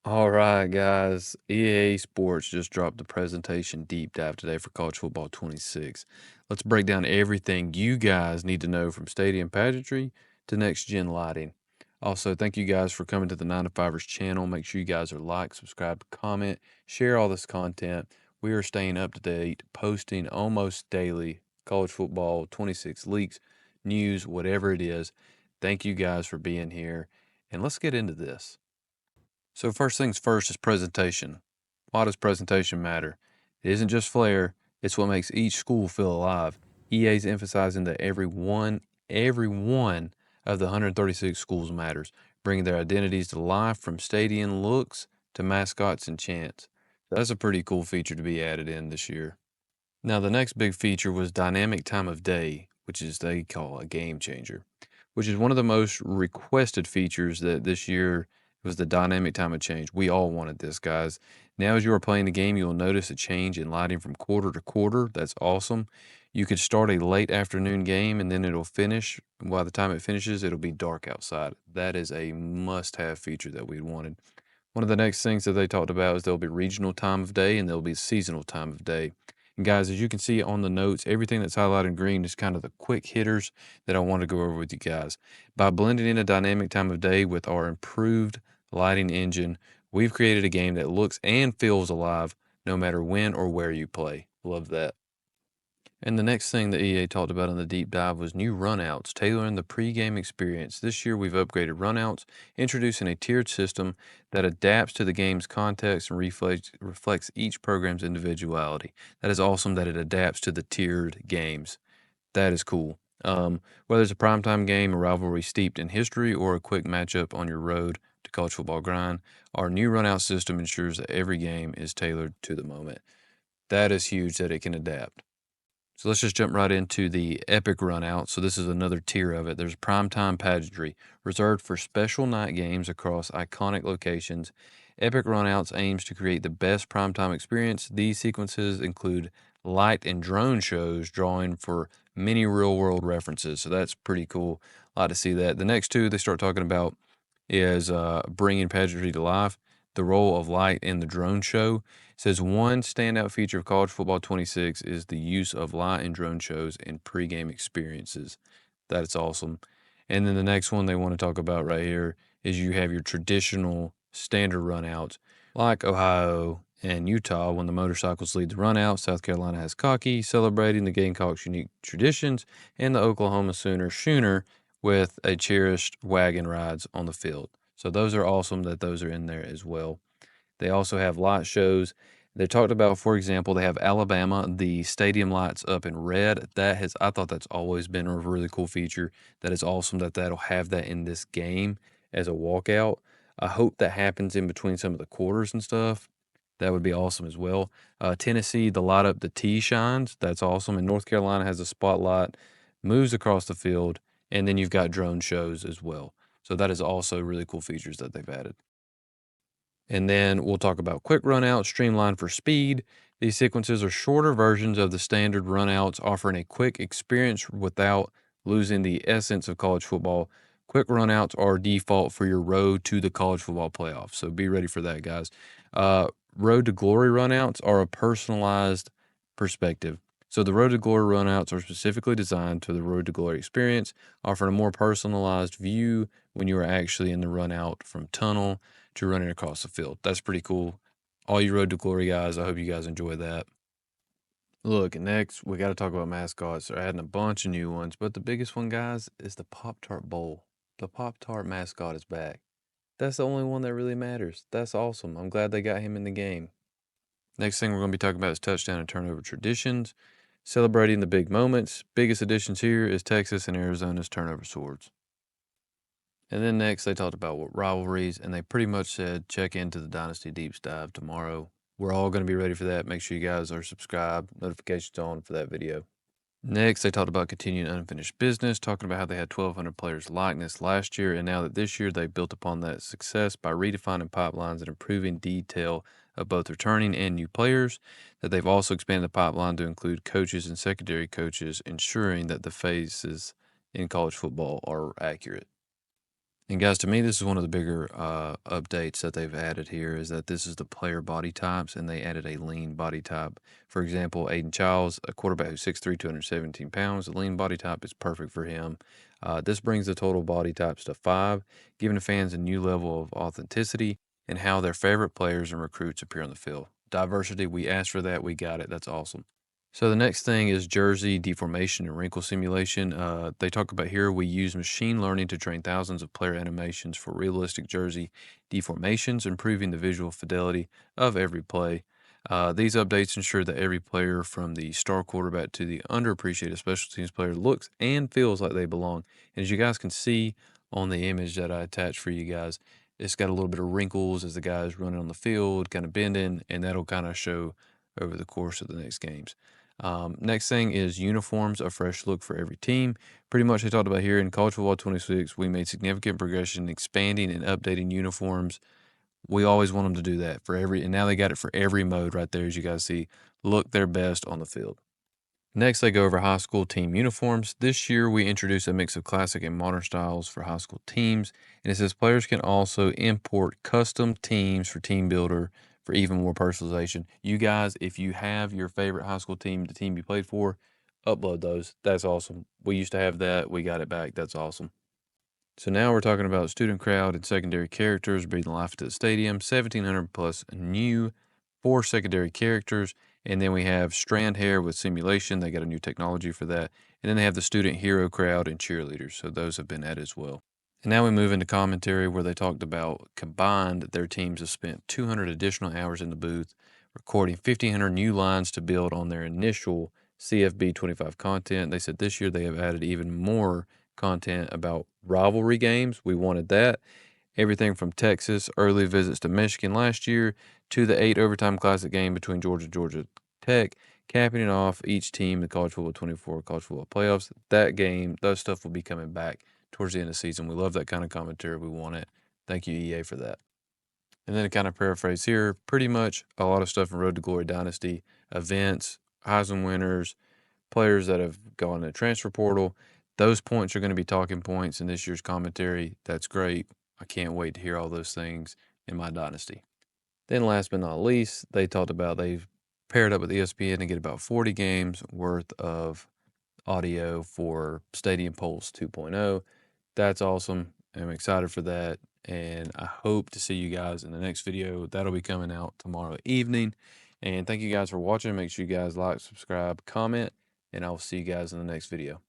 All right, guys. EA Sports just dropped the presentation deep dive today for College Football 26. Let's break down everything you guys need to know from stadium pageantry to next gen lighting. Also, thank you guys for coming to the 9 to 5ers channel. Make sure you guys are like, subscribe, comment, share all this content. We are staying up to date, posting almost daily College Football 26 leaks, news, whatever it is. Thank you guys for being here. And let's get into this. So first things first is presentation. Why does presentation matter? It isn't just flair, it's what makes each school feel alive. EA is emphasizing that every one of the 136 schools matters, bringing their identities to life from stadium looks to mascots and chants. That's a pretty cool feature to be added in this year. Now, the next big feature was dynamic time of day, which is they call a game changer, which is one of the most requested features that this year was the dynamic time of change. We all wanted this, guys. Now, as you are playing the game, you'll notice a change in lighting from quarter to quarter. That's awesome. You could start a late afternoon game and then it'll finish. By the time it finishes, it'll be dark outside. That is a must have feature that we wanted. One of the next things that they talked about is there'll be regional time of day and there'll be seasonal time of day. And guys, as you can see on the notes, everything that's highlighted in green is kind of the quick hitters that I want to go over with you guys. By blending in a dynamic time of day with our improved lighting engine, we've created a game that looks and feels alive no matter when or where you play. Love that. And the next thing that EA talked about in the deep dive was new runouts, tailoring the pregame experience. This year, we've upgraded runouts, introducing a tiered system that adapts to the game's context and reflects each program's individuality. That is awesome that it adapts to the tiered games. That is cool. Whether it's a primetime game, a rivalry steeped in history, or a quick matchup on your road to college football grind, our new runout system ensures that every game is tailored to the moment. That is huge that it can adapt. So let's just jump right into the epic run out. So this is another tier of it. There's primetime pageantry, reserved for special night games across iconic locations. Epic runouts aims to create the best primetime experience. These sequences include light and drone shows, drawing for many real-world references. So that's pretty cool. A lot to see that. The next two they start talking about is bringing pageantry to life. The role of light in the drone show. It says one standout feature of College Football 26 is the use of light and drone shows in pregame experiences. That's awesome. And then the next one they want to talk about right here is you have your traditional standard runouts, like Ohio and Utah when the motorcycles lead the runout. South Carolina has cocky, celebrating the Gamecocks' unique traditions, and the Oklahoma Sooner Schooner with a cherished wagon rides on the field. So those are awesome that those are in there as well. They also have light shows. They talked about, for example, they have Alabama, the stadium lights up in red. I thought that's always been a really cool feature. That is awesome that that'll have that in this game as a walkout. I hope that happens in between some of the quarters and stuff. That would be awesome as well. Tennessee, the light up the tee shines. That's awesome. And North Carolina has a spotlight, moves across the field, and then you've got drone shows as well. So that is also really cool features that they've added. And then we'll talk about quick runouts, streamlined for speed. These sequences are shorter versions of the standard runouts, offering a quick experience without losing the essence of college football. Quick runouts are default for your road to the college football playoffs. So be ready for that, guys. Road to glory runouts are a personalized perspective. So the road to glory runouts are specifically designed to the road to glory experience, offering a more personalized view when you are actually in the run out from tunnel to running across the field. That's pretty cool. All you road to glory guys, I hope you guys enjoy that. Look, next we got to talk about mascots. They're adding a bunch of new ones, but the biggest one, guys, is the Pop Tart Bowl. The Pop Tart mascot is back. That's the only one that really matters. That's awesome. I'm glad they got him in the game. Next thing we're going to be talking about is touchdown and turnover traditions, celebrating the big moments. Biggest additions here is Texas and Arizona's turnover swords. And then next they talked about what rivalries, and they pretty much said check into the Dynasty Deep Dive tomorrow. We're all going to be ready for that. Make sure you guys are subscribed, notifications on for that video. Next, they talked about continuing unfinished business, talking about how they had 1,200 players likeness last year, and now that this year they built upon that success by redefining pipelines and improving detail of both returning and new players, that they've also expanded the pipeline to include coaches and secondary coaches, ensuring that the faces in college football are accurate. And guys, to me, this is one of the bigger updates that they've added here is that this is the player body types, and they added a lean body type. For example, Aiden Childs, a quarterback who's 6'3", 217 pounds, the lean body type is perfect for him. This brings the total body types to 5, giving the fans a new level of authenticity and how their favorite players and recruits appear on the field. Diversity, we asked for that, we got it. That's awesome. So the next thing is jersey deformation and wrinkle simulation. They talk about here we use machine learning to train thousands of player animations for realistic jersey deformations, improving the visual fidelity of every play. These updates ensure that every player, from the star quarterback to the underappreciated special teams player, looks and feels like they belong. And as you guys can see on the image that I attached for you guys, it's got a little bit of wrinkles as the guy's running on the field, kind of bending, and that'll kind of show over the course of the next games. Next thing is uniforms, a fresh look for every team. Pretty much they talked about here in College Football 26, we made significant progression expanding and updating uniforms. We always want them to do that for every, and now they got it for every mode right there, as you guys see. Look their best on the field. Next, they go over high school team uniforms. This year, we introduced a mix of classic and modern styles for high school teams. And it says players can also import custom teams for Team Builder for even more personalization. You guys, if you have your favorite high school team, the team you played for, upload those. That's awesome. We used to have that. We got it back. That's awesome. So now we're talking about student crowd and secondary characters breathing life to the stadium. 1,700 plus new 4 secondary characters. And then we have strand hair with simulation. They got a new technology for that. And then they have the student hero crowd and cheerleaders. So those have been added as well. And now we move into commentary where they talked about combined their teams have spent 200 additional hours in the booth, recording 1,500 new lines to build on their initial CFB 25 content. They said this year they have added even more content about rivalry games. We wanted that. Everything from Texas early visits to Michigan last year to the 8 overtime classic game between Georgia and Georgia Tech, capping it off each team in the College Football 24 College Football playoffs. That game, those stuff will be coming back towards the end of the season. We love that kind of commentary. We want it. Thank you, EA, for that. And then to kind of paraphrase here, pretty much a lot of stuff in Road to Glory Dynasty, events, Heisman winners, players that have gone to transfer portal. Those points are going to be talking points in this year's commentary. That's great. I can't wait to hear all those things in my dynasty. Then last but not least, they talked about they've paired up with ESPN to get about 40 games worth of audio for Stadium Pulse 2.0. That's awesome. I'm excited for that. And I hope to see you guys in the next video. That'll be coming out tomorrow evening. And thank you guys for watching. Make sure you guys like, subscribe, comment, and I'll see you guys in the next video.